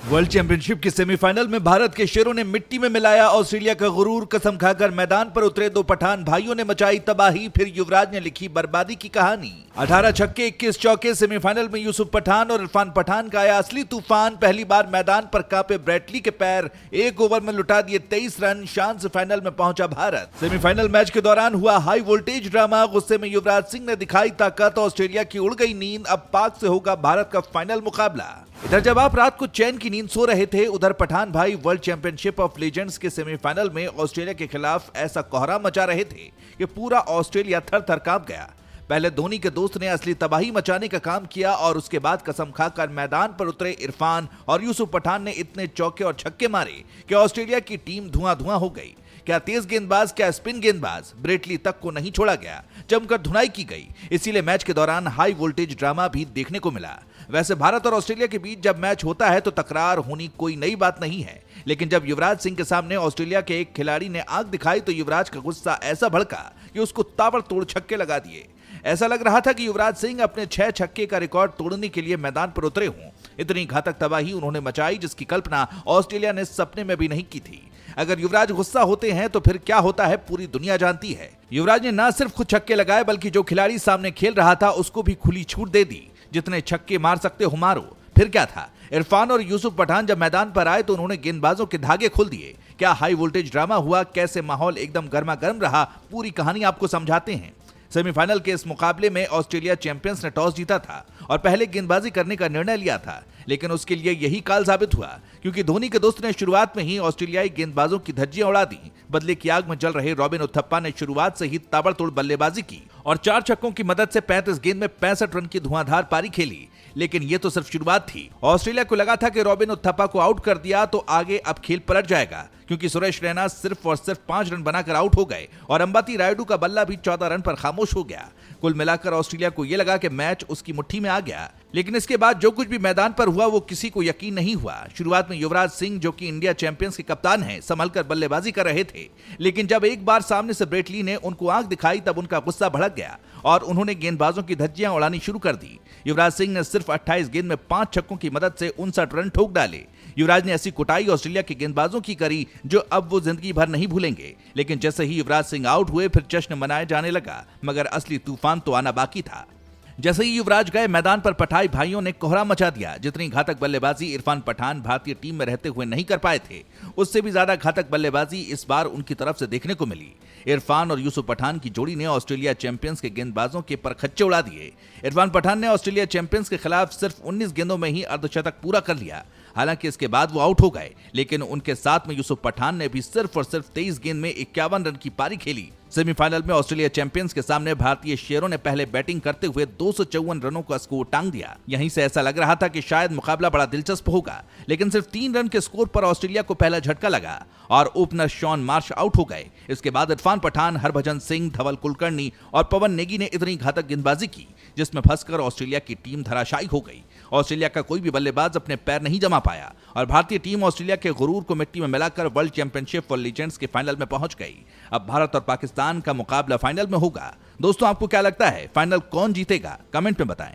World championship के semifinal में भारत के शेरों ने मिट्टी में मिलाया ऑस्ट्रेलिया का गुरूर। कसम खाकर मैदान पर उतरे दो पठान भाइयों ने मचाई तबाही, फिर युवराज ने लिखी बर्बादी की कहानी। 18 छक्के 21 चौके। सेमीफाइनल में यूसुफ पठान और इरफान पठान का आया असली तूफान। पहली बार मैदान पर कांपे ब्रेटली के पैर, एक ओवर में लुटा दिए 23 रन। शान से फाइनल में पहुंचा भारत। सेमीफाइनल मैच के दौरान हुआ हाई वोल्टेज ड्रामा। गुस्से में युवराज सिंह ने दिखाई ताकत। ऑस्ट्रेलिया की उड़ गई नींद। अब पाक से होगा भारत का फाइनल मुकाबला। इधर जब आप रात को चैन की नींद सो रहे थे, उधर पठान भाई वर्ल्ड चैंपियनशिप ऑफ लीजेंड्स के सेमीफाइनल में ऑस्ट्रेलिया के खिलाफ ऐसा कोहराम मचा रहे थे कि पूरा ऑस्ट्रेलिया थर थर कांप गया। पहले धोनी के दोस्त ने असली तबाही मचाने का काम किया और उसके बाद कसम खाकर मैदान पर उतरे इरफान और यूसुफ पठान ने इतने चौके और छक्के मारे कि ऑस्ट्रेलिया की टीम धुआं धुआं हो गई। क्या तेज गेंदबाज, क्या स्पिन गेंदबाज, ब्रेटली तक को नहीं छोड़ा गया, जमकर धुनाई की गई। इसीलिए मैच के दौरान हाई वोल्टेज ड्रामा भी देखने को मिला। वैसे भारत और ऑस्ट्रेलिया के बीच जब मैच होता है तो तकरार होनी कोई नई बात नहीं है, लेकिन जब युवराज सिंह के सामने ऑस्ट्रेलिया के एक खिलाड़ी ने आंख दिखाई तो युवराज का गुस्सा ऐसा भड़का कि उसको ताबड़तोड़ छक्के लगा दिए। ऐसा लग रहा था कि युवराज सिंह अपने 6 छक्के का रिकॉर्ड तोड़ने के लिए मैदान पर उतरे हों। इतनी घातक तबाही उन्होंने मचाई जिसकी कल्पना ऑस्ट्रेलिया ने सपने में भी नहीं की थी। अगर युवराज गुस्सा होते हैं तो फिर क्या होता है पूरी दुनिया जानती है। युवराज ने न सिर्फ खुद छक्के लगाए बल्कि जो खिलाड़ी सामने खेल रहा था उसको भी खुली छूट दे दी। जितने छक्के मार सकते हो मारो। फिर क्या था, इरफान और यूसुफ पठान जब मैदान पर आए तो उन्होंने गेंदबाजों के धागे खोल दिए। क्या हाई वोल्टेज ड्रामा हुआ, कैसे माहौल एकदम गर्मा गर्म रहा, पूरी कहानी आपको समझाते हैं। सेमीफाइनल के इस मुकाबले में ऑस्ट्रेलिया चैंपियंस ने टॉस जीता था और पहले गेंदबाजी करने का निर्णय लिया था, लेकिन उसके लिए यही काल साबित हुआ क्योंकि धोनी के दोस्त ने शुरुआत में ही ऑस्ट्रेलियाई गेंदबाजों की धज्जियां उड़ा दी। बदले की आग में जल रहे रॉबिन उथप्पा ने शुरुआत से ही ताबड़तोड़ बल्लेबाजी की और 4 छक्कों की मदद से 35 गेंद में 65 रन की धुआंधार पारी खेली। लेकिन ये तो सिर्फ शुरुआत थी। ऑस्ट्रेलिया को लगा था कि रॉबिन उथप्पा को आउट कर दिया तो आगे अब खेल पलट जाएगा, क्योंकि सुरेश रैना सिर्फ और सिर्फ 5 रन बनाकर आउट हो गए और अंबाती रायडू का बल्ला भी 14 रन पर खामोश हो गया। कुल मिलाकर ऑस्ट्रेलिया को यह लगा कि मैच उसकी मुट्ठी में आ गया, लेकिन इसके बाद जो कुछ भी मैदान पर हुआ वो किसी को यकीन नहीं हुआ। शुरुआत में युवराज सिंह, जो कि इंडिया चैंपियंस के कप्तान हैं, संभलकर बल्लेबाजी कर रहे थे, लेकिन जब एक बार सामने से ब्रेटली ने उनको आंख दिखाई तब उनका गुस्सा भड़क गया और उन्होंने गेंदबाजों की धज्जियां उड़ानी शुरू कर दी। युवराज सिंह ने सिर्फ 28 गेंद में 5 छक्कों की मदद से 59 रन ठोक डाले। युवराज ने ऐसी कुटाई ऑस्ट्रेलिया के गेंदबाजों की करी जो अब वो जिंदगी भर नहीं भूलेंगे। लेकिन जैसे ही युवराज सिंह आउट हुए फिर जश्न मनाया जाने लगा, मगर असली तूफान तो आना बाकी था। जैसे ही युवराज गए मैदान पर पठाई भाइयों ने कोहरा मचा दिया। जितनी घातक बल्लेबाजी इरफान पठान भारतीय टीम में रहते हुए नहीं कर पाए थे, उससे भी ज्यादा घातक बल्लेबाजी इस बार उनकी तरफ से देखने को मिली। इरफान और यूसुफ पठान की जोड़ी ने ऑस्ट्रेलिया चैंपियंस के गेंदबाजों के परखच्चे उड़ा दिए। इरफान पठान ने ऑस्ट्रेलिया चैंपियंस के खिलाफ सिर्फ 19 गेंदों में ही अर्धशतक पूरा कर लिया। हालांकि इसके बाद वो आउट हो गए, लेकिन उनके साथ में यूसुफ पठान ने भी सिर्फ और सिर्फ 23 गेंद में 51 रन की पारी खेली। सेमीफाइनल में ऑस्ट्रेलिया चैंपियंस के सामने भारतीय शेरों ने पहले बैटिंग करते हुए 254 रनों का स्कोर टांग दिया। यहीं से ऐसा लग रहा था कि शायद मुकाबला बड़ा दिलचस्प होगा, लेकिन सिर्फ 3 रन के स्कोर पर ऑस्ट्रेलिया को पहला झटका लगा और ओपनर शॉन मार्श आउट हो गए। इसके बाद इरफान पठान, हरभजन सिंह, धवल कुलकर्णी और पवन नेगी ने इतनी घातक गेंदबाजी की जिसमें फंसकर ऑस्ट्रेलिया की टीम धराशायी हो गई। ऑस्ट्रेलिया का कोई भी बल्लेबाज अपने पैर नहीं जमा पाया और भारतीय टीम ऑस्ट्रेलिया के गुरूर को मिट्टी में मिलाकर वर्ल्ड चैंपियनशिप फॉर लीजेंड्स के फाइनल में पहुंच गई। अब भारत और पाकिस्तान का मुकाबला फाइनल में होगा। दोस्तों, आपको क्या लगता है फाइनल कौन जीतेगा? कमेंट में बताएं।